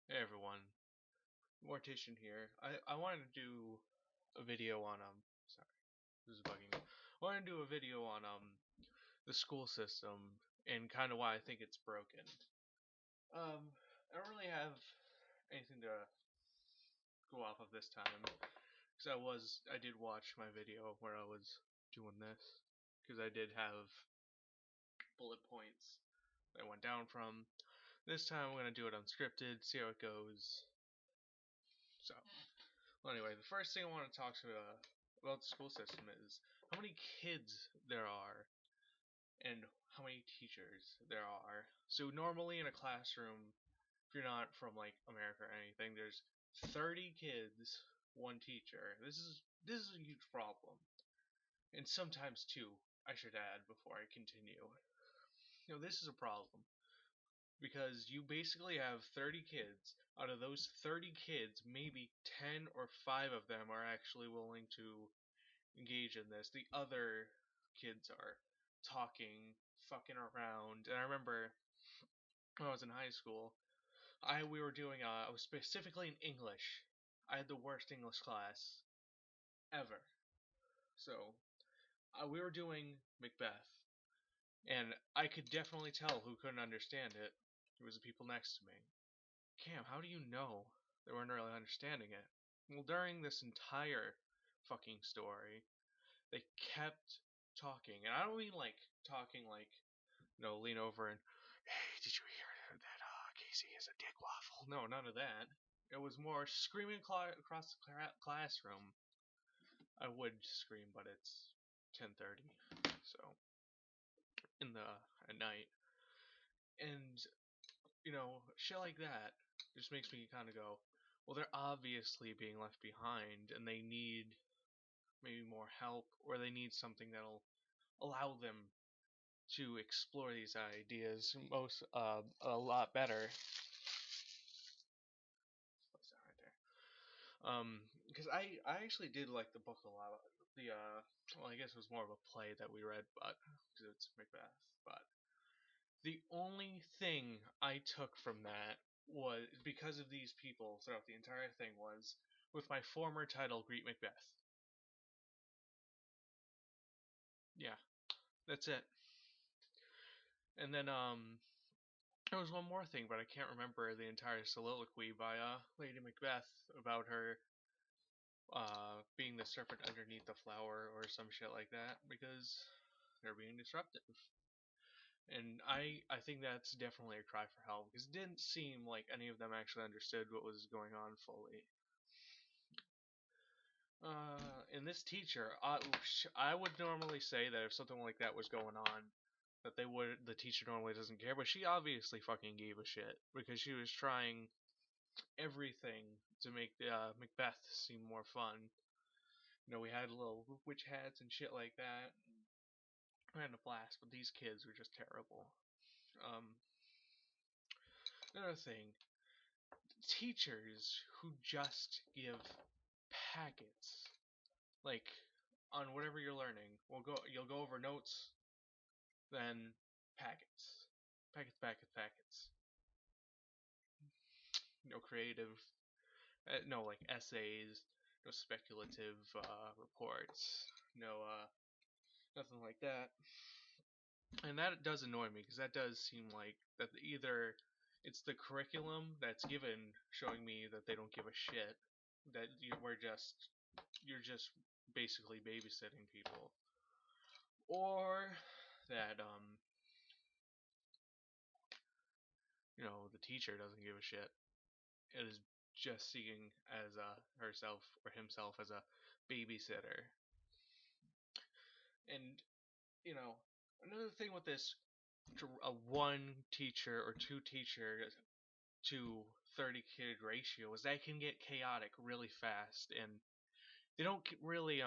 Hey everyone, Mortician here. I wanted to do a video on sorry, this is bugging me. I wanted to do a video on the school system and kind of why I think it's broken. I don't really have anything to go off of this time because I did watch my video where I was doing this because I did have bullet points that I went down from. This time I'm gonna do it unscripted, see how it goes. So well, anyway, the first thing I want to talk about the school system is how many kids there are and how many teachers there are. So normally in a classroom, if you're not from like America or anything, there's 30 kids, one teacher. This is a huge problem, and sometimes two. I should add before I continue. This is a problem because you basically have 30 kids. Out of those 30 kids, maybe 10 or 5 of them are actually willing to engage in this. The other kids are talking, fucking around. And I remember when I was in high school, I was specifically in English. I had the worst English class ever. So we were doing Macbeth, and I could definitely tell who couldn't understand it. It was the people next to me. Cam, how do you know they weren't really understanding it? Well, during this entire fucking story, they kept talking, and I don't mean like talking like lean over and hey, did you hear that? Casey is a dick waffle. No, none of that. It was more screaming across the classroom. I would scream, but it's 10:30, so in the at night, and shit like that just makes me kind of go, well, they're obviously being left behind, and they need maybe more help, or they need something that'll allow them to explore these ideas a lot better. What's that right there? Because I actually did like the book a lot. The well, I guess it was more of a play that we read, but because it's Macbeth. But the only thing I took from that was because of these people throughout the entire thing was with my former title, Greet Macbeth. Yeah, that's it. And then there was one more thing, but I can't remember the entire soliloquy by Lady Macbeth about her being the serpent underneath the flower or some shit like that because they're being disruptive. And I think that's definitely a cry for help because it didn't seem like any of them actually understood what was going on fully. And this teacher, I would normally say that if something like that was going on, that the teacher normally doesn't care, but she obviously fucking gave a shit because she was trying everything to make the Macbeth seem more fun. We had little witch hats and shit like that. I had a blast, but these kids were just terrible. Um, Another thing, teachers who just give packets, like on whatever you're learning, you'll go over notes, then packets, packets. No creative, no like essays, no speculative reports, no nothing like that. And that does annoy me because that does seem like that either it's the curriculum that's given showing me that they don't give a shit, that you're just basically babysitting people, or that the teacher doesn't give a shit. It is just seeing as herself or himself as a babysitter. And another thing with this a one teacher or two teacher to 30 kid ratio is that can get chaotic really fast, and they don't really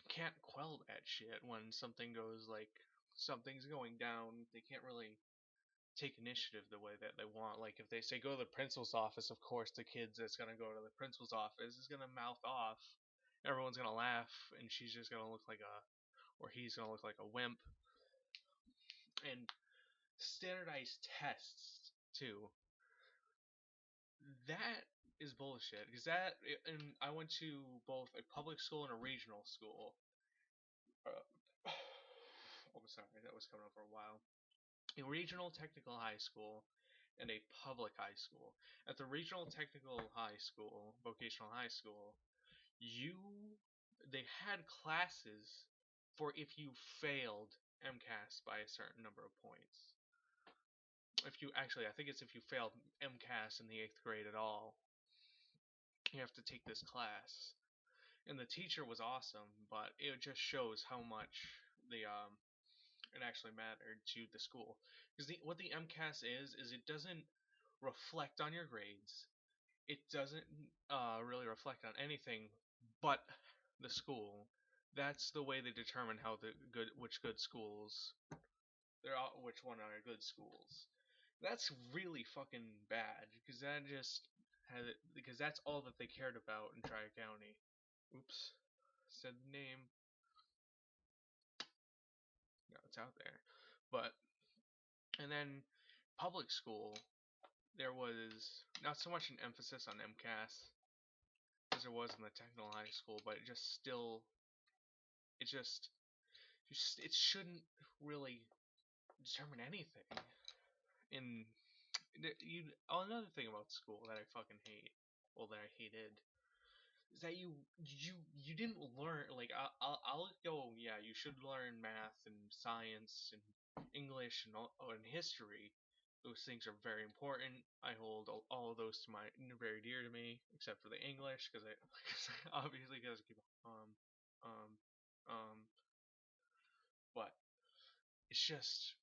can't quell that shit when something's going down. They can't really take initiative the way that they want. Like if they say go to the principal's office, of course the kids that's gonna go to the principal's office is gonna mouth off. Everyone's gonna laugh, and she's just gonna look like or he's gonna look like a wimp. And standardized tests too. That is bullshit. Because that, and I went to both a public school and a regional school. Oh, sorry, that was coming up for a while. A regional technical high school and a public high school. At the regional technical high school, vocational high school, you they had classes for if you failed MCAS by a certain number of points. If you actually, I think it's if you failed MCAS in the 8th grade at all, you have to take this class. And the teacher was awesome, but it just shows how much the it actually mattered to the school. Because what the MCAS is it doesn't reflect on your grades. It doesn't really reflect on anything but the school. That's the way they determine how which good schools which one are good schools. That's really fucking bad because that just had it because that's all that they cared about in Tri County. Oops, said the name. No, it's out there. But and then public school, there was not so much an emphasis on MCAS as there was in the technical high school, but it just it shouldn't really determine anything. In another thing about school that I fucking hate, well that I hated, is that you didn't learn like I'll go yeah you should learn math and science and English and history. Those things are very important. I hold all of those to my very dear to me, except for the English because I obviously because I keep um um but it's just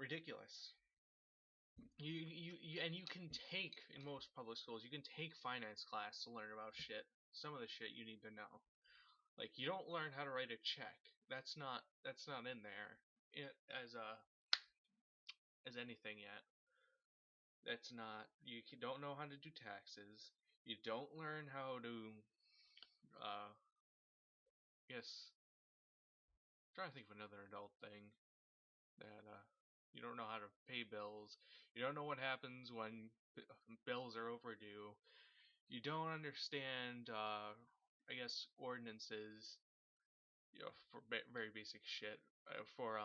ridiculous. You can take in most public schools you can take finance class to learn about shit. Some of the shit you need to know. Like you don't learn how to write a check. That's not in there as a as anything yet. That's not you don't know how to do taxes. You don't learn how to guess I'm trying to think of another adult thing that you don't know how to pay bills. You don't know what happens when bills are overdue. You don't understand I guess ordinances, for very basic shit for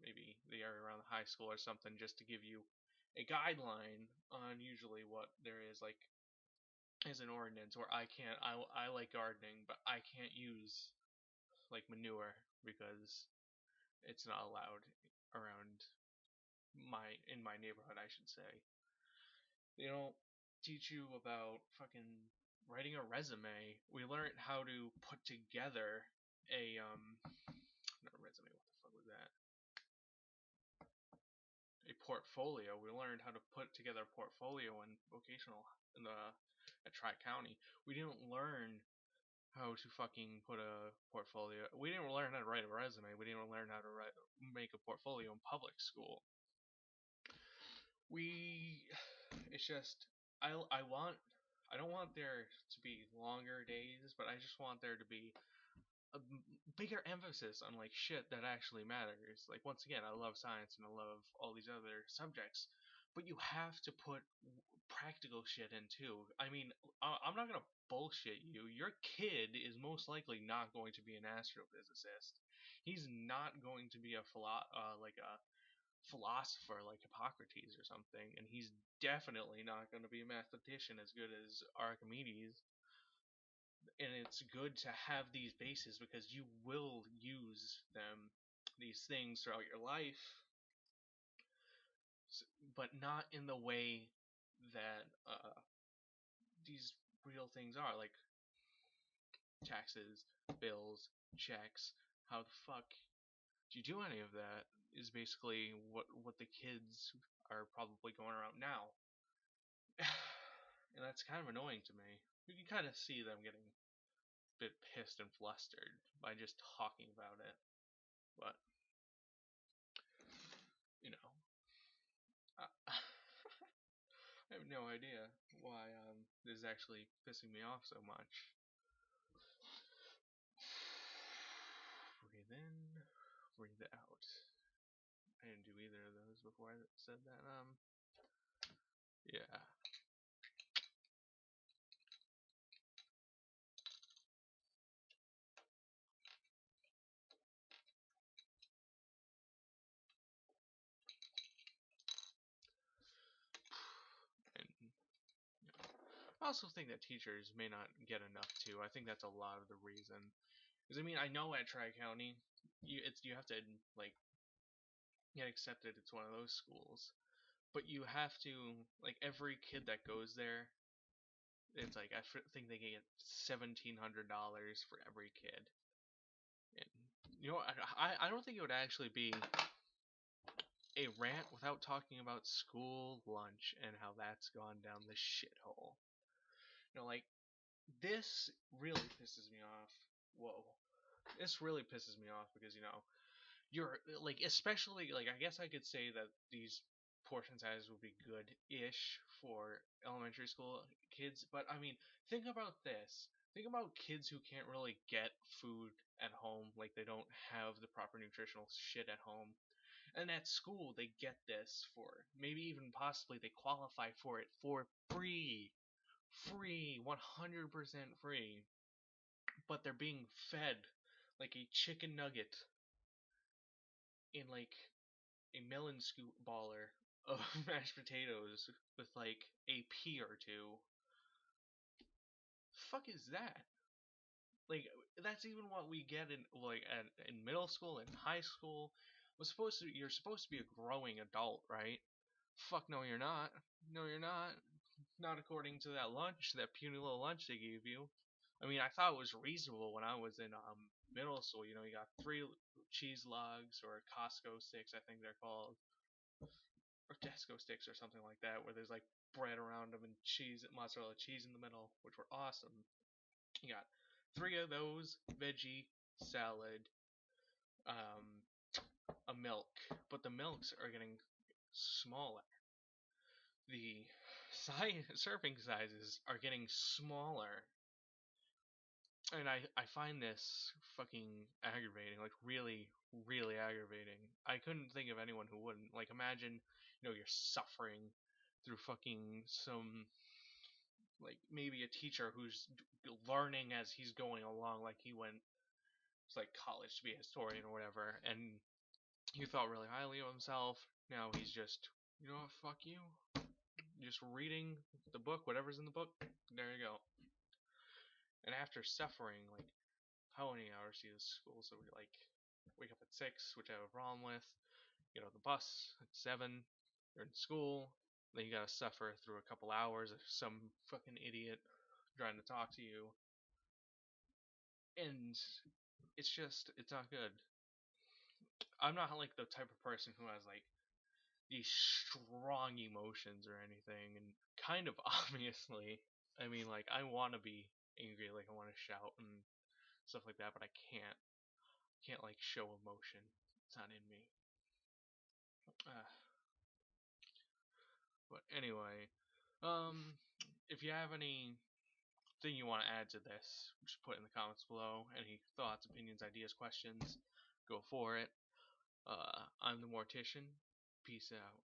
maybe the area around the high school or something, just to give you a guideline on usually what there is like as an ordinance. Where I like gardening, but I can't use like manure because it's not allowed around in my neighborhood, I should say. They don't teach you about fucking writing a resume. We learned how to put together a not a resume, what the fuck was that? A portfolio. We learned how to put together a portfolio in vocational in the at Tri County. We didn't learn how to fucking put a portfolio. We didn't learn how to write a resume. We didn't learn how to make a portfolio in public school. We it's just I don't want there to be longer days, but I just want there to be a bigger emphasis on like shit that actually matters. Like once again, I love science and I love all these other subjects, but you have to put practical shit in too. I mean, I'm not gonna bullshit you. Your kid is most likely not going to be an astrophysicist. He's not going to be like a philosopher like Hippocrates or something, and he's definitely not going to be a mathematician as good as Archimedes. And it's good to have these bases because you will use these things throughout your life, but not in the way that these real things are, like taxes, bills, checks. How the fuck do you do any of that? Is basically what the kids are probably going around now. And that's kind of annoying to me. You can kind of see them getting a bit pissed and flustered by just talking about it. But, you know, I, I have no idea why this is actually pissing me off so much. Breathe in, breathe out. I didn't do either of those before I said that. Yeah. I also think that teachers may not get enough too. I think that's a lot of the reason. Because I mean, I know at Tri-County, you have to like get accepted. It's one of those schools, but you have to like every kid that goes there. It's like think they get $1,700 for every kid. And you know, I don't think it would actually be a rant without talking about school lunch and how that's gone down the shithole. You know, like this really pisses me off. Whoa, this really pisses me off because you're like, especially like, I guess I could say that these portion sizes would be good-ish for elementary school kids, but I mean, think about this. Think about kids who can't really get food at home, like they don't have the proper nutritional shit at home. And at school, they get this for maybe even possibly they qualify for it for free. Free, 100% free. But they're being fed like a chicken nugget in like a melon scoop baller of mashed potatoes with like a pea or two. Fuck is that? Like that's even what we get in in middle school and high school. You're supposed to be a growing adult, right? Fuck no, you're not. No, you're not. Not according to that lunch, that puny little lunch they gave you. I mean, I thought it was reasonable when I was in middle school. You know, you got 3 cheese logs or Costco sticks, I think they're called, or Tesco sticks or something like that, where there's like bread around them and cheese, mozzarella cheese in the middle, which were awesome. You got 3 of those, veggie, salad, um, a milk, but the milks are getting smaller. The serving sizes are getting smaller, and I find this fucking aggravating, like really, really aggravating. I couldn't think of anyone who wouldn't. Like, imagine, you're suffering through fucking some, like, maybe a teacher who's learning as he's going along, like he went to like college to be a historian or whatever, and he thought really highly of himself. Now he's just, you know what, fuck you. Just reading the book, whatever's in the book, there you go. And after suffering like how many hours do you school? So we like wake up at 6, which I have a problem with. Get on the bus at 7. You're in school. Then you gotta suffer through a couple hours of some fucking idiot trying to talk to you, and it's not good. I'm not like the type of person who has like these strong emotions or anything, and kind of obviously, I mean, like I want to be angry, like I want to shout and stuff like that, but I can't like show emotion. It's not in me. Uh, but anyway, um, if you have anything you want to add to this, just put in the comments below. Any thoughts, opinions, ideas, questions, go for it. I'm the Mortician. Peace out.